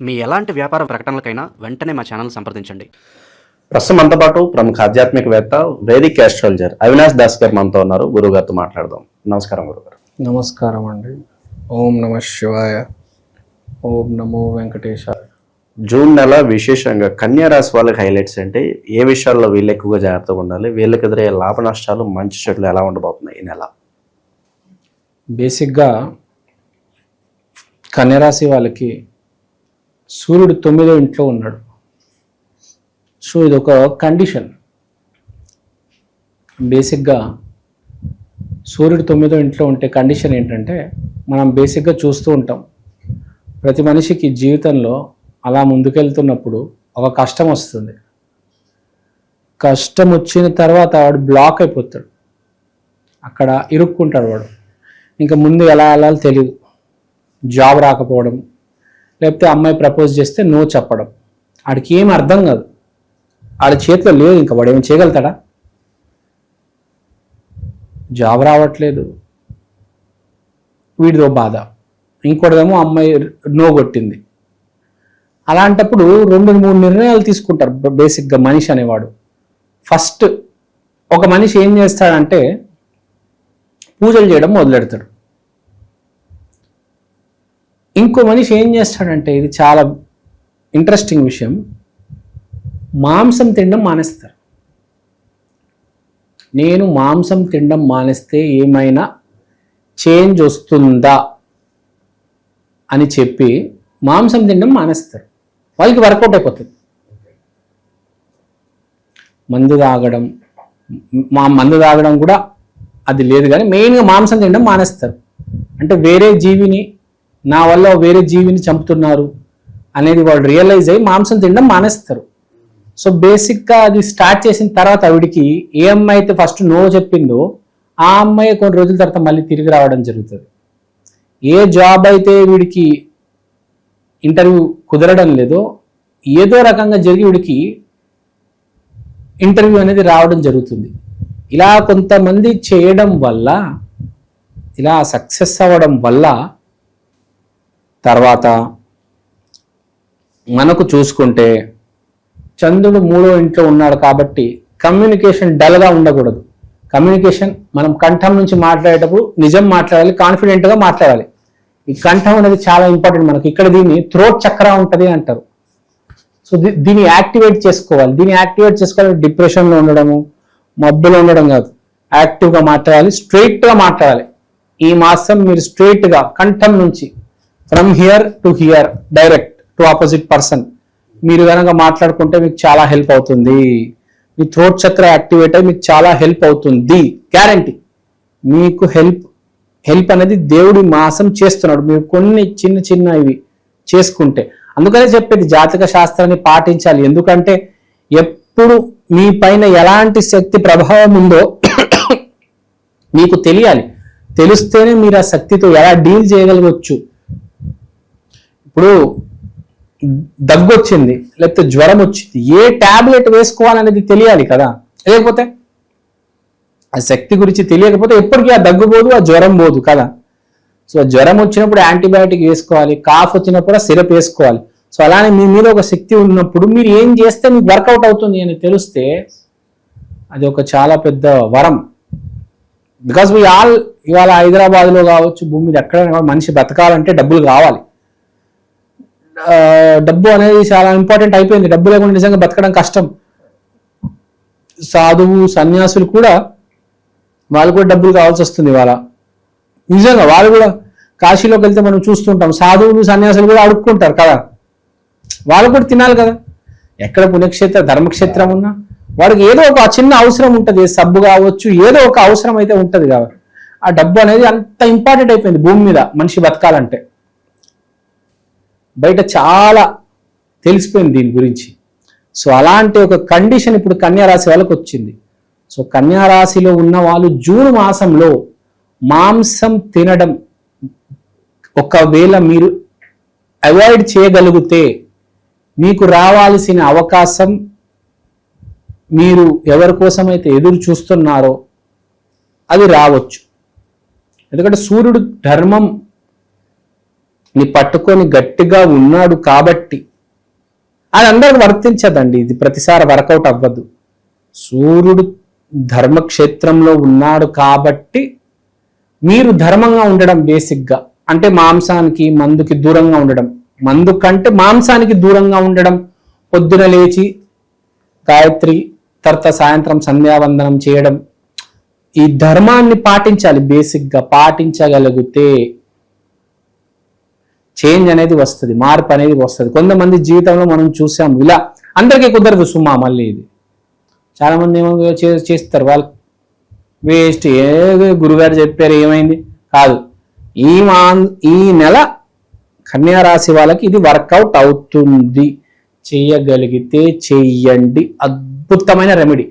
మీ ఎలాంటి వ్యాపార ప్రకటనలకైనా వెంటనే మా ఛానల్ సంప్రదించండి. ప్రస్తుతం మనతో పాటు ప్రముఖ ఆధ్యాత్మికవేత్త వేదిక్ ఆస్ట్రాలజర్ అవినాష్ దాస్ గారు మనతో ఉన్నారు. గురువు గారితో మాట్లాడదాం. నమస్కారం గురుగారు. నమస్కారం అండి. ఓం నమ శివాయ. ఓం నమో వెంకటేశాయ. జూన్ నెల విశేషంగా కన్యా రాశి వాళ్ళకి హైలైట్స్ అంటే ఏ విషయాల్లో వీళ్ళు ఎక్కువగా జాగ్రత్తగా ఉండాలి, వీళ్ళకి ఎదురయ్యే లాభ నష్టాలు మంచి చెట్లు ఎలా ఉండబోతున్నాయి ఈ నెల? బేసిక్గా కన్యరాశి వాళ్ళకి సూర్యుడు 9వ ఇంట్లో ఉన్నాడు. సో ఇది ఒక కండిషన్. బేసిక్గా సూర్యుడు 9వ ఇంట్లో ఉంటే కండిషన్ ఏంటంటే, మనం బేసిక్గా చూస్తూ ఉంటాం, ప్రతి మనిషికి జీవితంలో అలా ముందుకెళ్తున్నప్పుడు ఒక కష్టం వస్తుంది. కష్టం వచ్చిన తర్వాత వాడు బ్లాక్ అయిపోతాడు, అక్కడ ఇరుక్కుంటాడు. వాడు ఇంకా ముందు ఎలా వెళ్ళాలో తెలియదు. జాబ్ రాకపోవడం, లేకపోతే అమ్మాయి ప్రపోజ్ చేస్తే నో చెప్పడం, వాడికి ఏం అర్థం కాదు. వాడి చేతిలో లేదు, ఇంకా వాడు ఏమి చేయగలుగుతాడా? జాబ్ రావట్లేదు, వీడిదో బాధ, ఇంకోటిదేమో అమ్మాయి నో కొట్టింది. అలాంటప్పుడు 2-3 నిర్ణయాలు తీసుకుంటారు బేసిక్గా మనిషి అనేవాడు. ఫస్ట్ ఒక మనిషి ఏం చేస్తాడంటే పూజలు చేయడం మొదలెడతాడు. ఇంకో మనిషి ఏం చేస్తాడంటే, ఇది చాలా ఇంట్రెస్టింగ్ విషయం, మాంసం తినడం మానేస్తారు. నేను మాంసం తినడం మానేస్తే ఏమైనా చేంజ్ వస్తుందా అని చెప్పి మాంసం తినడం మానేస్తారు. వాళ్ళకి వర్కౌట్ అయిపోతుంది. మందు తాగడం కూడా అది లేదు, కానీ మెయిన్గా మాంసం తినడం మానేస్తారు. అంటే వేరే జీవిని, నా వల్ల వేరే జీవిని చంపుతున్నారు అనేది వాళ్ళు రియలైజ్ అయ్యి మాంసం తినడం మానేస్తారు. సో బేసిక్గా అది స్టార్ట్ చేసిన తర్వాత ఆవిడికి ఏ అమ్మాయి అయితే ఫస్ట్ నో చెప్పిందో ఆ అమ్మాయి కొన్ని రోజుల తర్వాత మళ్ళీ తిరిగి రావడం జరుగుతుంది. ఏ జాబ్ అయితే వీడికి ఇంటర్వ్యూ కుదరడం లేదో ఏదో రకంగా జరిగి వీడికి ఇంటర్వ్యూ అనేది రావడం జరుగుతుంది. ఇలా కొంతమంది చేయడం వల్ల, ఇలా సక్సెస్ అవ్వడం వల్ల తర్వాత మనకు చూసుకుంటే చంద్రుడు 3వ ఇంట్లో ఉన్నాడు కాబట్టి కమ్యూనికేషన్ డల్గా ఉండకూడదు. కమ్యూనికేషన్ మనం కంఠం నుంచి మాట్లాడేటప్పుడు నిజం మాట్లాడాలి, కాన్ఫిడెంట్గా మాట్లాడాలి. ఈ కంఠం అనేది చాలా ఇంపార్టెంట్ మనకి. ఇక్కడ దీన్ని థ్రోట్ చక్ర ఉంటుంది అంటారు. సో దీన్ని యాక్టివేట్ చేసుకోవాలి. డిప్రెషన్లో ఉండడము, మబ్బులో ఉండడం కాదు, యాక్టివ్గా మాట్లాడాలి, స్ట్రైట్గా మాట్లాడాలి. ఈ మాసం మీరు స్ట్రైట్గా కంఠం నుంచి from here to hear direct to opposite person మీరు కనుక మాట్లాడుకుంటే మీకు చాలా హెల్ప్ అవుతుంది. మీ థ్రోట్ చక్ర యాక్టివేట్ అయ్యి మీకు చాలా హెల్ప్ అవుతుంది, గ్యారంటీ. మీకు హెల్ప్ అనేది దేవుడి మాసం చేస్తున్నాడు. మీరు కొన్ని చిన్న ఇవి చేసుకుంటే, అందుకనే చెప్పేది జాతక శాస్త్రాన్ని పాటించాలి. ఎందుకంటే ఎప్పుడు మీ పైన ఎలాంటి శక్తి ప్రభావం ఉందో మీకు తెలియాలి. తెలిస్తేనే మీరు ఆ శక్తితో ఎలా డీల్ చేయగలగవచ్చు. ఇప్పుడు దగ్గు వచ్చింది, లేకపోతే జ్వరం వచ్చింది, ఏ టాబ్లెట్ వేసుకోవాలనేది తెలియాలి కదా. లేకపోతే ఆ శక్తి గురించి తెలియకపోతే ఎప్పటికీ ఆ దగ్గు పోదు, ఆ జ్వరం పోదు కదా. సో జ్వరం వచ్చినప్పుడు యాంటీబయాటిక్ వేసుకోవాలి, కాఫ్ వచ్చినప్పుడు సిరప్ వేసుకోవాలి. సో అలానే మీ మీద ఒక శక్తి ఉన్నప్పుడు మీరు ఏం చేస్తే మీకు వర్కౌట్ అవుతుంది అని తెలిస్తే అది ఒక చాలా పెద్ద వరం. బికాస్ ఇవాళ హైదరాబాద్లో కావచ్చు, భూమి మీద ఎక్కడ మనిషి బతకాలంటే డబ్బులు కావాలి. డబ్బు అనేది చాలా ఇంపార్టెంట్ అయిపోయింది. డబ్బు లేకుండా నిజంగా బతకడం కష్టం. సాధువు సన్యాసులు కూడా వాళ్ళు కూడా డబ్బులు కావాల్సి వస్తుంది ఇవాళ. నిజంగా వాళ్ళు కూడా కాశీలోకి వెళ్తే మనం చూస్తుంటాం, సాధువులు సన్యాసులు కూడా అడుక్కుంటారు కదా. వాళ్ళు కూడా తినాలి కదా. ఎక్కడ పుణ్యక్షేత్ర ధర్మక్షేత్రం ఉన్నా వాడికి ఏదో ఒక చిన్న అవసరం ఉంటుంది, సబ్బు కావచ్చు, ఏదో ఒక అవసరం అయితే ఉంటుంది కాబట్టి ఆ డబ్బు అనేది అంత ఇంపార్టెంట్ అయిపోయింది భూమి మీద మనిషి బతకాలంటే. బయట చాలా తెలిసిపోయింది దీని గురించి. సో అలాంటి ఒక కండిషన్ ఇప్పుడు కన్యా రాశి వాళ్ళకి వచ్చింది. సో కన్యా రాశిలో ఉన్న వాళ్ళు జూన్ మాసంలో మాంసం తినడం ఒకవేళ మీరు అవాయిడ్ చేయగలిగితే మీకు రావాల్సిన అవకాశం, మీరు ఎవరి కోసమైతే ఎదురు చూస్తున్నారో అది రావచ్చు. ఎందుకంటే సూర్యుడు ధర్మం నీ పట్టుకొని గట్టిగా ఉన్నాడు కాబట్టి. అది అందరికి వర్తించదండి, ఇది ప్రతిసారి వర్కౌట్ అవ్వదు. సూర్యుడు ధర్మక్షేత్రంలో ఉన్నాడు కాబట్టి మీరు ధర్మంగా ఉండడం బేసిక్గా, అంటే మాంసానికి మందుకి దూరంగా ఉండడం, మందు కంటే మాంసానికి దూరంగా ఉండడం, పొద్దున లేచి గాయత్రి తర్వాత సాయంత్రం సంధ్యావందనం చేయడం, ఈ ధర్మాన్ని పాటించాలి. బేసిక్గా పాటించగలిగితే చేంజ్ అనేది వస్తుంది, మార్పు అనేది వస్తుంది. కొంతమంది జీవితంలో మనం చూసాం ఇలా, అందరికీ కుదరదు సుమా. మళ్ళీ ఇది చాలా మంది ఏమో చేస్తారు, వాళ్ళు వేస్ట్, ఏ గురుగారు చెప్పారు ఏమైంది కాదు. ఈ నెల కన్యా రాశి వాళ్ళకి ఇది వర్కౌట్ అవుతుంది. చెయ్యగలిగితే చెయ్యండి, అద్భుతమైన రెమెడీ.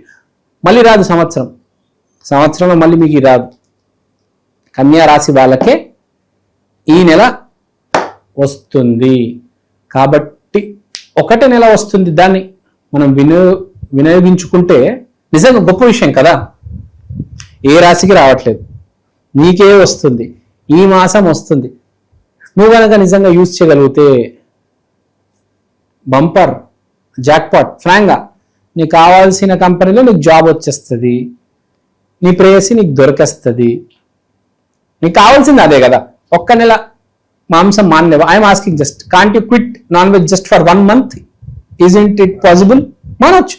మళ్ళీ రాదు సంవత్సరంలో మళ్ళీ మీకు రాదు. కన్యా రాశి వాళ్ళకే ఈ నెల వస్తుంది కాబట్టి ఒకటే నెల వస్తుంది, దాన్ని మనం వినియోగించుకుంటే నిజంగా గొప్ప విషయం కదా. ఏ రాశికి రావట్లేదు, నీకే వస్తుంది, ఈ మాసం వస్తుంది. నువ్వు కనుక నిజంగా యూజ్ చేయగలిగితే బంపర్ జాక్పాట్. ఫ్రాంక్గా నీకు కావాల్సిన కంపెనీలో నీకు జాబ్ వచ్చేస్తుంది, నీ ప్రేయసి నీకు దొరికేస్తుంది. నీకు కావాల్సింది అదే కదా. ఒక్క నెల మాంసం మానలేవు. I'm asking just, can't you quit non veg just for 1 month? Isn't it possible? మానవచ్చు.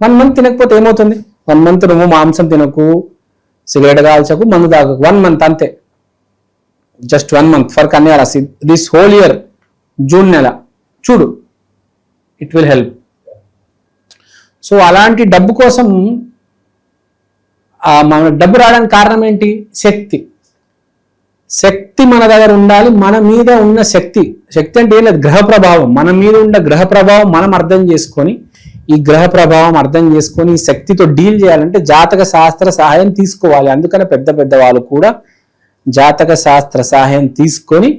1 month తినకపోతే ఏమవుతుంది? 1 month నువ్వు మాంసం తినకు, సిగరెట్ కాల్చకు, మందు తాగకు. 1 month అంతే. జస్ట్ 1 month ఫర్ కన్యా రాశి. దిస్ హోల్ ఇయర్ జూన్ నెల చూడు, ఇట్ విల్ హెల్ప్. సో అలాంటి డబ్బు కోసం మన డబ్బు రావడానికి కారణం ఏంటి? శక్తి మన దగ్గర ఉండాలి. మన మీద ఉన్న శక్తి అంటే ఏం లేదు, గ్రహ ప్రభావం. మన మీద ఉన్న గ్రహ ప్రభావం మనం అర్థం చేసుకొని, ఈ గ్రహ ప్రభావం అర్థం చేసుకొని ఈ శక్తితో డీల్ చేయాలంటే జాతక శాస్త్ర సహాయం తీసుకోవాలి. అందుకనే పెద్ద వాళ్ళు కూడా జాతక శాస్త్ర సహాయం తీసుకొని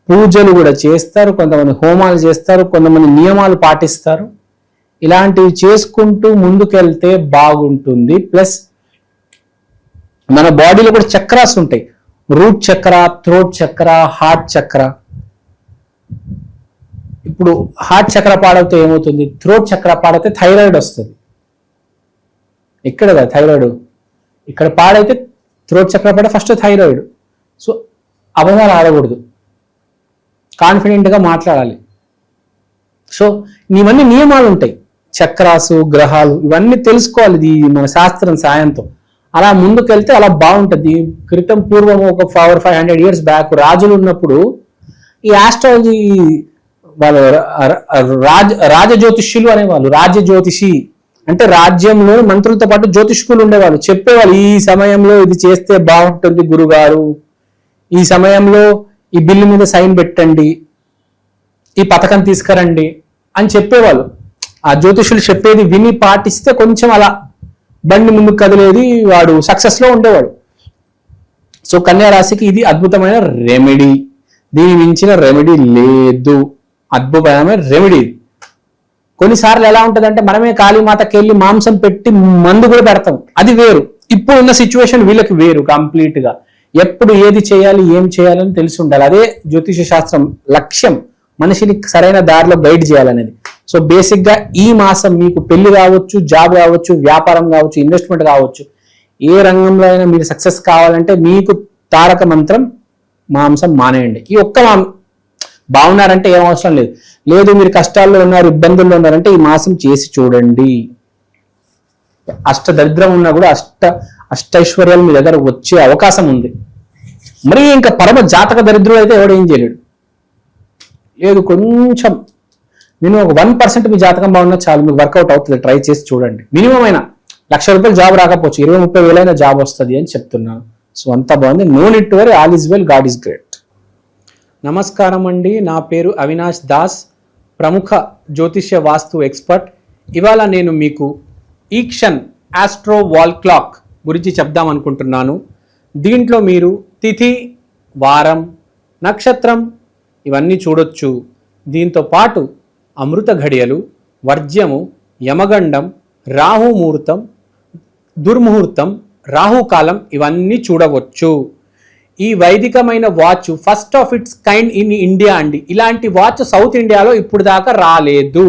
పూజలు కూడా చేస్తారు, కొంతమంది హోమాలు చేస్తారు, కొంతమంది నియమాలు పాటిస్తారు. ఇలాంటివి చేసుకుంటూ ముందుకెళ్తే బాగుంటుంది. ప్లస్ మన బాడీలో కూడా చక్రాస్ ఉంటాయి, రూట్ చక్ర, థ్రోట్ చక్ర, హార్ట్ చక్ర. ఇప్పుడు హార్ట్ చక్ర పాడవుతే ఏమవుతుంది? థ్రోట్ చక్ర పాడైతే థైరాయిడ్ వస్తుంది. ఇక్కడ కదా థైరాయిడ్, ఇక్కడ పాడైతే థ్రోట్ చక్ర పాడే ఫస్ట్ థైరాయిడ్. సో అబద్ధాలు ఆడకూడదు, కాన్ఫిడెంట్గా మాట్లాడాలి. సో ఇవన్నీ నియమాలు ఉంటాయి, చక్రాసు, గ్రహాలు, ఇవన్నీ తెలుసుకోవాలి ఇది మన శాస్త్రం సాయంతో. అలా ముందుకెళ్తే అలా బాగుంటుంది. క్రితం పూర్వం ఒక 400-500 years బ్యాక్ రాజులు ఉన్నప్పుడు ఈ ఆస్ట్రాలజీ వాళ్ళు రాజజ్యోతిష్యులు అనేవాళ్ళు. రాజజ్యోతిషి అంటే రాజ్యంలో మంత్రులతో పాటు జ్యోతిష్కులు ఉండేవాళ్ళు. చెప్పేవాళ్ళు, ఈ సమయంలో ఇది చేస్తే బాగుంటుంది గురుగారు, ఈ సమయంలో ఈ బిల్లు మీద సైన్ పెట్టండి, ఈ పథకం తీసుకురండి అని చెప్పేవాళ్ళు. ఆ జ్యోతిష్యులు చెప్పేది విని పాటిస్తే కొంచెం అలా బండి ముందుకు కదిలేది, వాడు సక్సెస్లో ఉండేవాడు. సో కన్యా రాశికి ఇది అద్భుతమైన రెమెడీ, దీని మించిన రెమెడీ లేదు. అద్భుతమైన రెమెడీ. కొన్నిసార్లు ఎలా ఉంటుందంటే మనమే కాళీమాతకి వెళ్ళి మాంసం పెట్టి మందు కూడా పెడతాం, అది వేరు. ఇప్పుడు ఉన్న సిచ్యువేషన్ వీళ్ళకి వేరు కంప్లీట్ గా. ఎప్పుడు ఏది చేయాలి, ఏం చేయాలని తెలిసి ఉండాలి. అదే జ్యోతిష శాస్త్రం లక్ష్యం, మనిషిని సరైన దారిలో గైడ్ చేయాలనేది. సో బేసిక్ గా ఈ మాసం మీకు పెళ్లి కావచ్చు, జాబ్ కావచ్చు, వ్యాపారం కావచ్చు, ఇన్వెస్ట్మెంట్ కావచ్చు, ఏ రంగంలో అయినా మీరు సక్సెస్ కావాలంటే మీకు తారక మంత్రం మాంసం మానేయండి. ఈ ఒక్క బాగున్నారంటే ఏం అవసరం లేదు మీరు కష్టాల్లో ఉన్నారు, ఇబ్బందుల్లో ఉన్నారంటే ఈ మాసం చేసి చూడండి. అష్ట దరిద్రం ఉన్నా కూడా అష్టైశ్వర్యాలు మీ దగ్గర వచ్చే అవకాశం ఉంది. మరి ఇంకా పరమ జాతక దరిద్రుడు అయితే ఎవడు ఏం చేయలేడు. లేదు కొంచెం మినిమం ఒక 1% మీ జాతకం బాగున్నా చాలు, మీకు వర్కౌట్ అవుతుంది. ట్రై చేసి చూడండి. మినిమం అయినా ₹1,00,000 జాబ్ రాకపోవచ్చు, 20-30 వేలైనా జాబ్ వస్తుంది అని చెప్తున్నాను. సో అంతా బాగుంది. No need to worry, all is well, God is great. నమస్కారం అండి, నా పేరు అవినాష్ దాస్, ప్రముఖ జ్యోతిష్య వాస్తు ఎక్స్పర్ట్. ఇవాళ నేను మీకు ఈక్షన్ ఆస్ట్రో వాల్ క్లాక్ గురించి చెప్దాం అనుకుంటున్నాను. దీంట్లో మీరు తిథి, వారం, నక్షత్రం ఇవన్నీ చూడొచ్చు. దీంతో పాటు అమృత ఘడియలు, వర్జ్యము, యమగండం, రాహుముహూర్తం, దుర్ముహూర్తం, రాహుకాలం ఇవన్నీ చూడవచ్చు. ఈ వైదికమైన watch first of its kind in India అండి. ఇలాంటి వాచ్ సౌత్ ఇండియాలో ఇప్పుడు దాకా రాలేదు.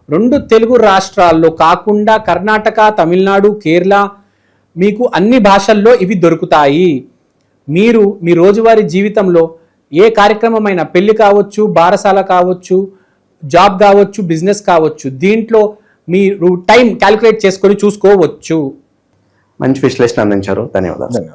2 తెలుగు రాష్ట్రాల్లో కాకుండా కర్ణాటక, తమిళనాడు, కేరళ మీకు అన్ని భాషల్లో ఇవి దొరుకుతాయి. మీరు మీ రోజువారీ జీవితంలో ఏ కార్యక్రమమైనా, పెళ్లి కావచ్చు, బారసాల కావచ్చు, జాబ్ కావచ్చు, బిజినెస్ కావచ్చు, దీంట్లో మీరు టైం క్యాలిక్యులేట్ చేసుకొని చూసుకోవచ్చు. మంచి విశ్లేషణ అందించారు. ధన్యవాదాలు.